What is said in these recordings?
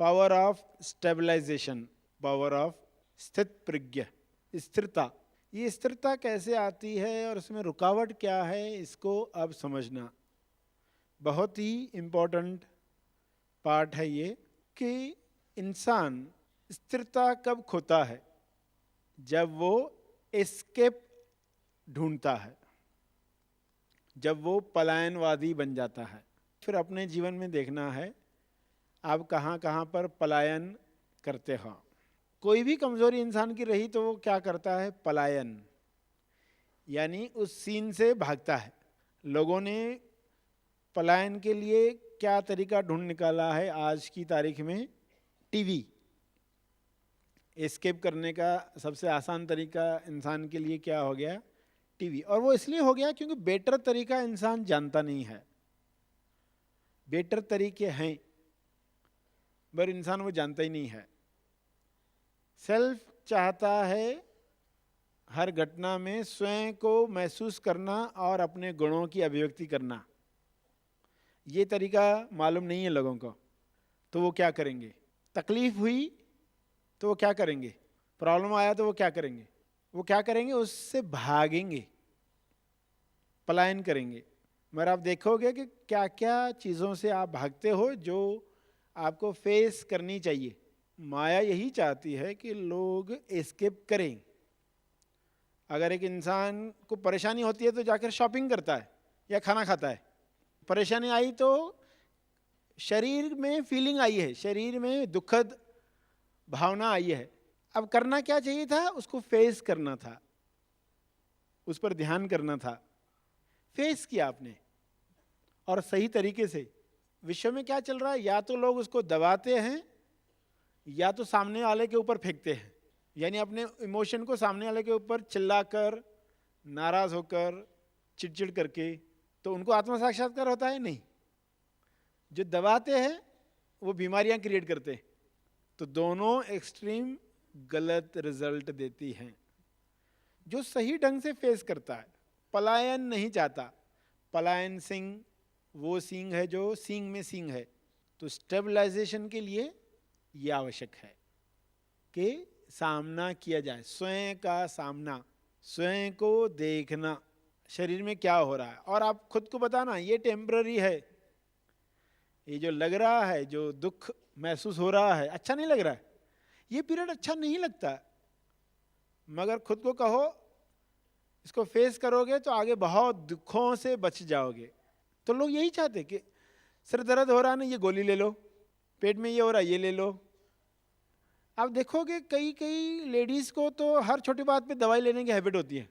Power of stabilization, power of स्थित प्रज्ञ, स्थिरता। ये स्थिरता कैसे आती है और उसमें रुकावट क्या है, इसको अब समझना बहुत ही इम्पोर्टेंट पार्ट है ये, कि इंसान स्थिरता कब खोता है, जब वो एस्केप ढूंढता है, जब वो पलायनवादी बन जाता है। फिर अपने जीवन में देखना है आप कहाँ कहाँ पर पलायन करते हो। कोई भी कमजोरी इंसान की रही तो वो क्या करता है, पलायन, यानी उस सीन से भागता है। लोगों ने पलायन के लिए क्या तरीका ढूंढ निकाला है आज की तारीख में, टीवी। एस्केप करने का सबसे आसान तरीका इंसान के लिए क्या हो गया, टीवी। और वो इसलिए हो गया क्योंकि बेटर तरीका इंसान जानता नहीं है। बेटर तरीके हैं पर इंसान वो जानता ही नहीं है। सेल्फ चाहता है हर घटना में स्वयं को महसूस करना और अपने गुणों की अभिव्यक्ति करना। ये तरीका मालूम नहीं है लोगों को, तो वो क्या करेंगे, तकलीफ हुई तो वो क्या करेंगे, प्रॉब्लम आया तो वो क्या करेंगे, वो क्या करेंगे, उससे भागेंगे, पलायन करेंगे। मगर आप देखोगे कि क्या क्या चीज़ों से आप भागते हो जो आपको फेस करनी चाहिए। माया यही चाहती है कि लोग एस्केप करें। अगर एक इंसान को परेशानी होती है तो जाकर शॉपिंग करता है या खाना खाता है। परेशानी आई तो शरीर में फीलिंग आई है, शरीर में दुखद भावना आई है। अब करना क्या चाहिए था, उसको फेस करना था, उस पर ध्यान करना था। फेस किया आपने और सही तरीके से। विश्व में क्या चल रहा है, या तो लोग उसको दबाते हैं या तो सामने वाले के ऊपर फेंकते हैं, यानी अपने इमोशन को सामने वाले के ऊपर चिल्लाकर, नाराज होकर, चिड़चिड़ करके। तो उनको आत्म साक्षात्कार होता है नहीं। जो दबाते हैं वो बीमारियां क्रिएट करते हैं। तो दोनों एक्सट्रीम गलत रिजल्ट देती हैं। जो सही ढंग से फेस करता है, पलायन नहीं चाहता। पलायन सिंह वो सिंह है जो सिंह में सिंह है। तो स्टेबलाइजेशन के लिए यह आवश्यक है कि सामना किया जाए, स्वयं का सामना, स्वयं को देखना, शरीर में क्या हो रहा है और आप खुद को बताना ये टेम्पररी है। ये जो लग रहा है, जो दुख महसूस हो रहा है, अच्छा नहीं लग रहा है, ये पीरियड अच्छा नहीं लगता, मगर खुद को कहो इसको फेस करोगे तो आगे बहुत दुखों से बच जाओगे। तो लोग यही चाहते कि सिर दर्द हो रहा है ना, ये गोली ले लो, पेट में ये हो रहा है ये ले लो। आप देखोगे कई कई लेडीज को तो हर छोटी बात पे दवाई लेने की हैबिट होती है।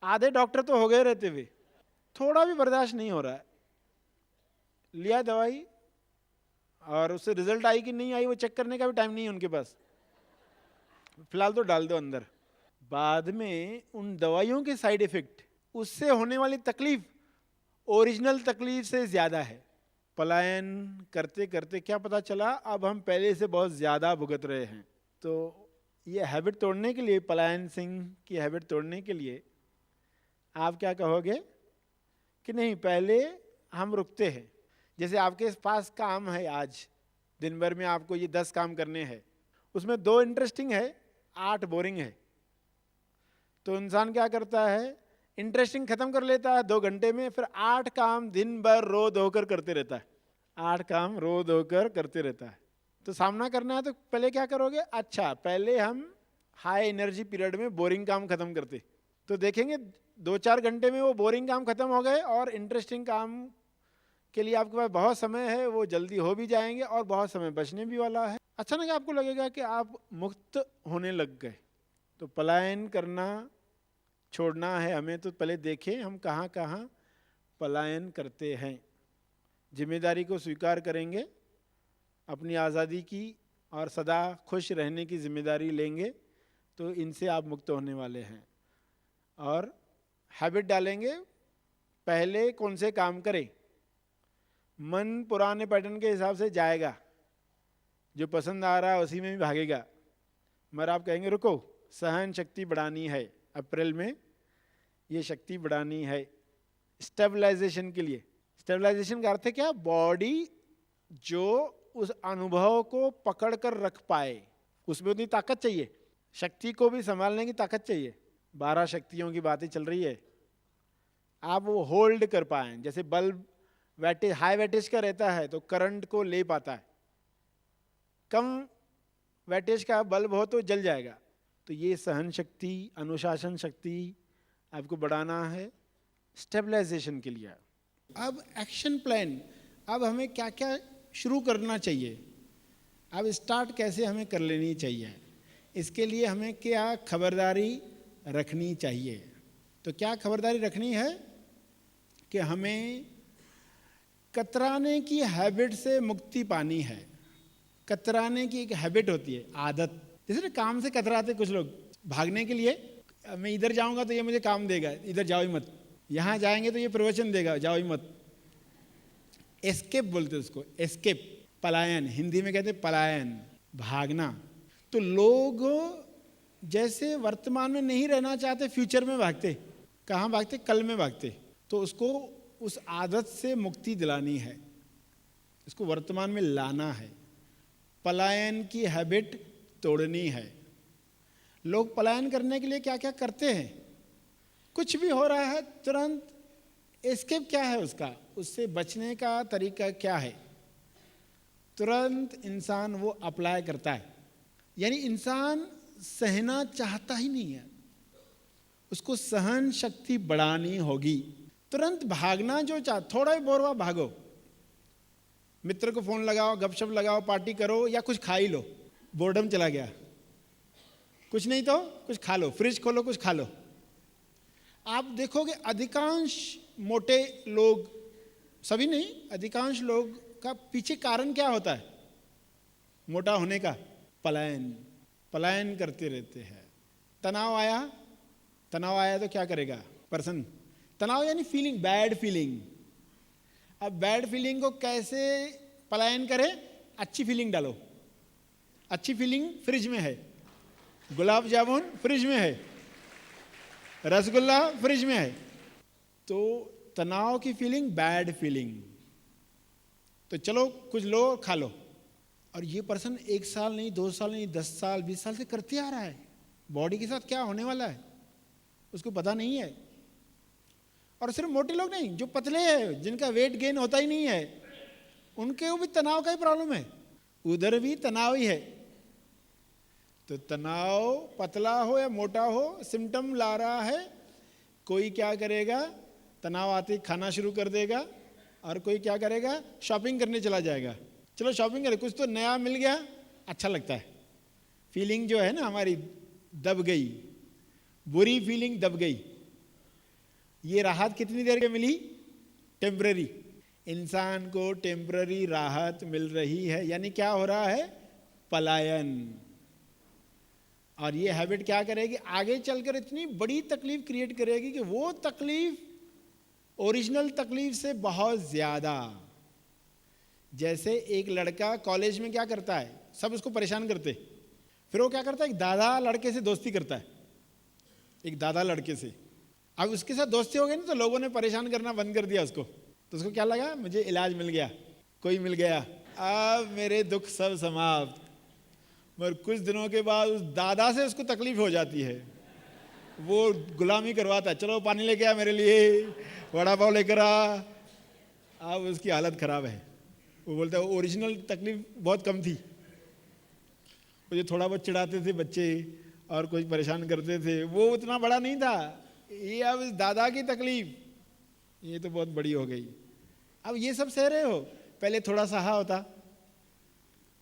आधे डॉक्टर तो हो गए रहते हुए थोड़ा भी बर्दाश्त नहीं हो रहा है, लिया दवाई और उससे रिजल्ट आई कि नहीं आई वो चेक करने का भी टाइम नहीं है उनके पास, फिलहाल तो डाल दो अंदर। बाद में उन दवाइयों के साइड इफेक्ट, उससे होने वाली तकलीफ ओरिजिनल तकलीफ से ज्यादा है। पलायन करते करते क्या पता चला, अब हम पहले से बहुत ज्यादा भुगत रहे हैं। तो ये हैबिट तोड़ने के लिए, पलायन सिंह की हैबिट तोड़ने के लिए आप क्या कहोगे कि नहीं, पहले हम रुकते हैं। जैसे आपके पास काम है, आज दिन भर में आपको ये 10 काम करने हैं, उसमें 2 इंटरेस्टिंग है, 8 बोरिंग है। तो इंसान क्या करता है, इंटरेस्टिंग खत्म कर लेता है 2 घंटे में, फिर 8 काम दिन भर रो धोकर करते रहता है। 8 काम रो धोकर करते रहता है। तो सामना करना है तो पहले क्या करोगे, अच्छा पहले हम हाई एनर्जी पीरियड में बोरिंग काम खत्म करते, तो देखेंगे 2-4 घंटे में वो बोरिंग काम खत्म हो गए और इंटरेस्टिंग काम के लिए आपके पास बहुत समय है, वो जल्दी हो भी जाएंगे और बहुत समय बचने भी वाला है। अचानक आपको लगेगा कि आप मुक्त होने लग गए। तो पलायन करना छोड़ना है हमें, तो पहले देखें हम कहाँ कहाँ पलायन करते हैं। जिम्मेदारी को स्वीकार करेंगे, अपनी आज़ादी की और सदा खुश रहने की जिम्मेदारी लेंगे, तो इनसे आप मुक्त होने वाले हैं। और हैबिट डालेंगे, पहले कौन से काम करें। मन पुराने पैटर्न के हिसाब से जाएगा, जो पसंद आ रहा है उसी में भी भागेगा। मगर आप कहेंगे रुको, सहन शक्ति बढ़ानी है, अप्रैल में ये शक्ति बढ़ानी है स्टेबलाइजेशन के लिए। स्टेबलाइजेशन का अर्थ है क्या, बॉडी जो उस अनुभव को पकड़ कर रख पाए, उसमें उतनी ताकत चाहिए। शक्ति को भी संभालने की ताकत चाहिए। 12 शक्तियों की बातें चल रही है, आप वो होल्ड कर पाए। जैसे बल्ब वैटेज, हाई वैटेज का रहता है तो करंट को ले पाता है, कम वैटेज का बल्ब हो तो जल जाएगा। तो ये सहन शक्ति, अनुशासन शक्ति आपको बढ़ाना है स्टेबलाइजेशन के लिए। अब एक्शन प्लान, अब हमें क्या क्या शुरू करना चाहिए, अब स्टार्ट कैसे हमें कर लेनी चाहिए, इसके लिए हमें क्या खबरदारी रखनी चाहिए। तो क्या खबरदारी रखनी है कि हमें कतराने की हैबिट से मुक्ति पानी है। कतराने की एक हैबिट होती है, आदत। जैसे ना काम से कतराते कुछ लोग, भागने के लिए, मैं इधर जाऊंगा तो ये मुझे काम देगा, इधर जाओ ही मत, यहाँ जाएंगे तो ये प्रवचन देगा, जाओ ही मत। एस्केप बोलते उसको, एस्केप, पलायन, हिंदी में कहते पलायन, भागना। तो लोग जैसे वर्तमान में नहीं रहना चाहते, फ्यूचर में भागते। कहाँ भागते? कल में भागते। तो उसको उस आदत से मुक्ति दिलानी है, इसको वर्तमान में लाना है, पलायन की हैबिट तोड़नी है। लोग पलायन करने के लिए क्या क्या करते हैं, कुछ भी हो रहा है तुरंत एस्केप क्या है उसका, उससे बचने का तरीका क्या है, तुरंत इंसान वो अप्लाई करता है। यानी इंसान सहना चाहता ही नहीं है, उसको सहन शक्ति बढ़ानी होगी। तुरंत भागना जो थोड़ा ही बोर हुआ भागो, मित्र को फोन लगाओ, गपशप लगाओ, पार्टी करो, या कुछ खा ही लो, बोर्डम चला गया, कुछ नहीं तो कुछ खा लो, फ्रिज खोलो कुछ खा लो। आप देखोगे अधिकांश मोटे लोग, सभी नहीं, अधिकांश लोग का पीछे कारण क्या होता है मोटा होने का? पलायन, पलायन करते रहते हैं। तनाव आया, तनाव आया तो क्या करेगा पर्सन? तनाव यानी फीलिंग, बैड फीलिंग। अब बैड फीलिंग को कैसे पलायन करें? अच्छी फीलिंग डालो। अच्छी फीलिंग फ्रिज में है, गुलाब जामुन फ्रिज में है, रसगुल्ला फ्रिज में है। तो तनाव की फीलिंग बैड फीलिंग, तो चलो कुछ लो खा लो। और ये पर्सन 1 साल नहीं, 2 साल नहीं, 10 साल 20 साल से करते आ रहा है। बॉडी के साथ क्या होने वाला है उसको पता नहीं है। और सिर्फ मोटे लोग नहीं, जो पतले हैं, जिनका वेट गेन होता ही नहीं है, उनके भी तनाव का ही प्रॉब्लम है, उधर भी तनाव ही है। तो तनाव पतला हो या मोटा हो, सिम्टम ला रहा है, कोई क्या करेगा, तनाव आते ही खाना शुरू कर देगा, और कोई क्या करेगा, शॉपिंग करने चला जाएगा। चलो शॉपिंग करें, कुछ तो नया मिल गया, अच्छा लगता है। फीलिंग जो है ना हमारी दब गई, बुरी फीलिंग दब गई। ये राहत कितनी देर के मिली? टेम्पररी। इंसान को टेम्पररी राहत मिल रही है, यानी क्या हो रहा है? पलायन। और ये हैबिट क्या करेगी? आगे चलकर इतनी बड़ी तकलीफ क्रिएट करेगी कि वो तकलीफ ओरिजिनल तकलीफ से बहुत ज्यादा। जैसे एक लड़का कॉलेज में क्या करता है, सब उसको परेशान करते, फिर वो क्या करता है, एक दादा लड़के से दोस्ती करता है, एक दादा लड़के से। अब उसके साथ दोस्ती हो गई ना, तो लोगों ने परेशान करना बंद कर दिया उसको। तो उसको क्या लगा, मुझे इलाज मिल गया, कोई मिल गया, अब मेरे दुख सब समाप्त। मगर कुछ दिनों के बाद उस दादा से उसको तकलीफ हो जाती है, वो गुलामी करवाता है, चलो पानी लेके आ मेरे लिए, वड़ा पाव लेकर आ। अब उसकी हालत खराब है। वो बोलता है ओरिजिनल तकलीफ बहुत कम थी, मुझे थोड़ा बहुत चिढ़ाते थे बच्चे और कुछ परेशान करते थे, वो उतना बड़ा नहीं था। ये अब इस दादा की तकलीफ, ये तो बहुत बड़ी हो गई। अब ये सब सह रहे हो, पहले थोड़ा सहा होता।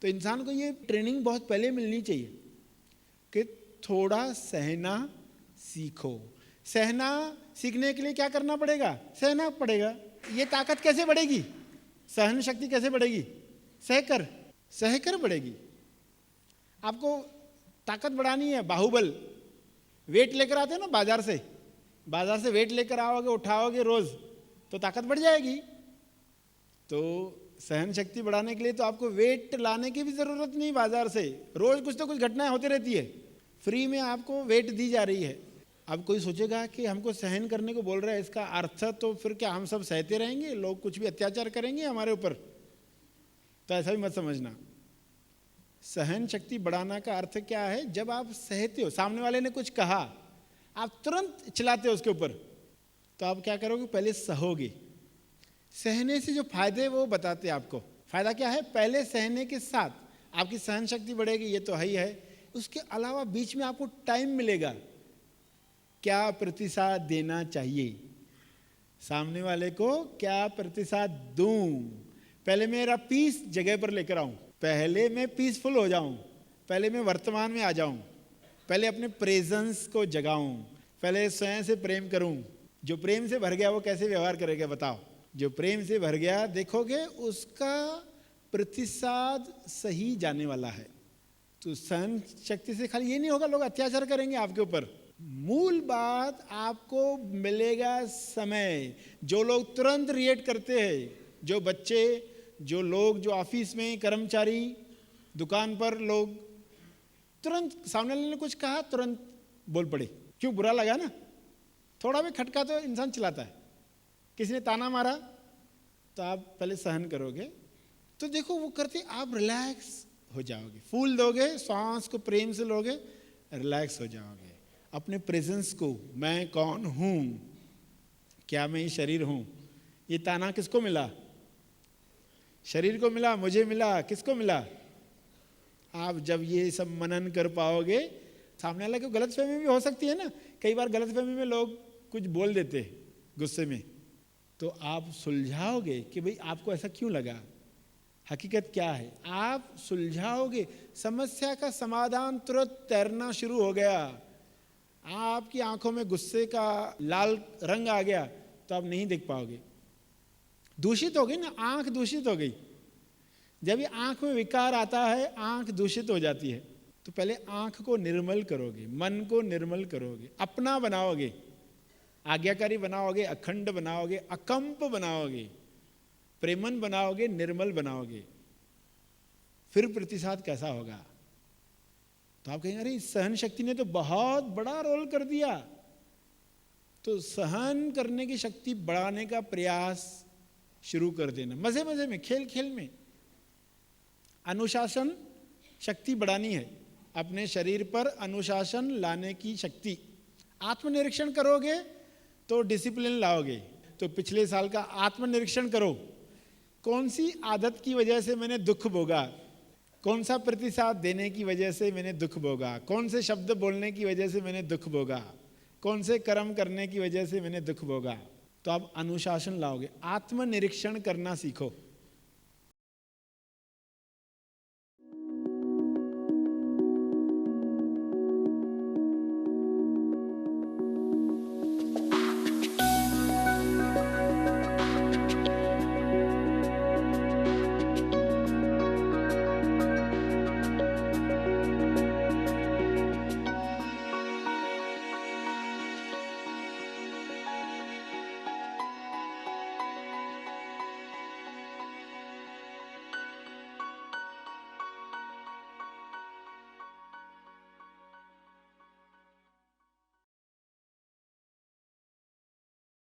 तो इंसान को ये ट्रेनिंग बहुत पहले मिलनी चाहिए कि थोड़ा सहना सीखो। सहना सीखने के लिए क्या करना पड़ेगा? सहना पड़ेगा। ये ताकत कैसे बढ़ेगी, सहन शक्ति कैसे बढ़ेगी? सहकर, सहकर बढ़ेगी। आपको ताकत बढ़ानी है, बाहुबल। वेट लेकर आते हैं ना बाजार से, बाजार से वेट लेकर आओगे, उठाओगे रोज, तो ताकत बढ़ जाएगी। तो सहन शक्ति बढ़ाने के लिए तो आपको वेट लाने की भी जरूरत नहीं बाजार से, रोज कुछ तो कुछ घटनाएं होती रहती है, फ्री में आपको वेट दी जा रही है। अब कोई सोचेगा कि हमको सहन करने को बोल रहा है, इसका अर्थ तो फिर क्या हम सब सहते रहेंगे, लोग कुछ भी अत्याचार करेंगे हमारे ऊपर? तो ऐसा भी मत समझना। सहन शक्ति बढ़ाना का अर्थ क्या है? जब आप सहते हो, सामने वाले ने कुछ कहा, आप तुरंत चिल्लाते हो उसके ऊपर, तो आप क्या करोगे? पहले सहोगे। सहने से जो फायदे हैं वो बताते हैं आपको। फायदा क्या है? पहले सहने के साथ आपकी सहन शक्ति बढ़ेगी, ये तो है ही है। उसके अलावा बीच में आपको टाइम मिलेगा, क्या प्रतिसाद देना चाहिए, सामने वाले को क्या प्रतिसाद दूं। पहले मेरा पीस जगह पर लेकर आऊं, पहले मैं पीसफुल हो जाऊं, पहले मैं वर्तमान में आ जाऊं, पहले अपने प्रेजेंस को जगाऊं, पहले स्वयं से प्रेम करूं। जो प्रेम से भर गया वो कैसे व्यवहार करेगा बताओ? जो प्रेम से भर गया, देखोगे उसका प्रतिसाद सही जाने वाला है। तो सहन शक्ति से खाली ये नहीं होगा लोग अत्याचार करेंगे आपके ऊपर। मूल बात, आपको मिलेगा समय। जो लोग तुरंत रिएक्ट करते हैं, जो बच्चे, जो लोग, जो ऑफिस में कर्मचारी, दुकान पर लोग, तुरंत सामने वाले ने कुछ कहा तुरंत बोल पड़े, क्यों? बुरा लगा ना, थोड़ा भी खटका तो इंसान चिल्लाता है। किसी ने ताना मारा तो आप पहले सहन करोगे, तो देखो वो करते आप रिलैक्स हो जाओगे, फूल दोगे, सांस को प्रेम से लोगे, रिलैक्स हो जाओगे। अपने प्रेजेंस को, मैं कौन हूं, क्या मैं ये शरीर हूं? ये ताना किसको मिला? शरीर को मिला, मुझे मिला, किसको मिला? आप जब ये सब मनन कर पाओगे, सामने वाले को गलतफहमी भी हो सकती है ना। कई बार गलतफहमी में लोग कुछ बोल देते गुस्से में, तो आप सुलझाओगे कि भाई आपको ऐसा क्यों लगा, हकीकत क्या है। आप सुलझाओगे, समस्या का समाधान तुरंत तैरना शुरू हो गया। आपकी आंखों में गुस्से का लाल रंग आ गया तो आप नहीं देख पाओगे। दूषित हो गई ना, आंख दूषित हो गई। जब ये आंख में विकार आता है, आंख दूषित हो जाती है। तो पहले आंख को निर्मल करोगे, मन को निर्मल करोगे, अपना बनाओगे, आज्ञाकारी बनाओगे, अखंड बनाओगे, अकंप बनाओगे, प्रेमन बनाओगे, निर्मल बनाओगे। फिर प्रतिसाद कैसा होगा? तो आप कहेंगे अरे सहन शक्ति ने तो बहुत बड़ा रोल कर दिया। तो सहन करने की शक्ति बढ़ाने का प्रयास शुरू कर देना, मजे मजे में, खेल खेल में। अनुशासन शक्ति बढ़ानी है, अपने शरीर पर अनुशासन लाने की शक्ति। आत्मनिरीक्षण करोगे तो डिसिप्लिन लाओगे। तो पिछले साल का आत्मनिरीक्षण करो, कौन सी आदत की वजह से मैंने दुख भोगा, कौन सा प्रतिसाद देने की वजह से मैंने दुख भोगा, कौन से शब्द बोलने की वजह से मैंने दुख भोगा, कौन से कर्म करने की वजह से मैंने दुख भोगा। तो आप अनुशासन लाओगे, आत्मनिरीक्षण करना सीखो।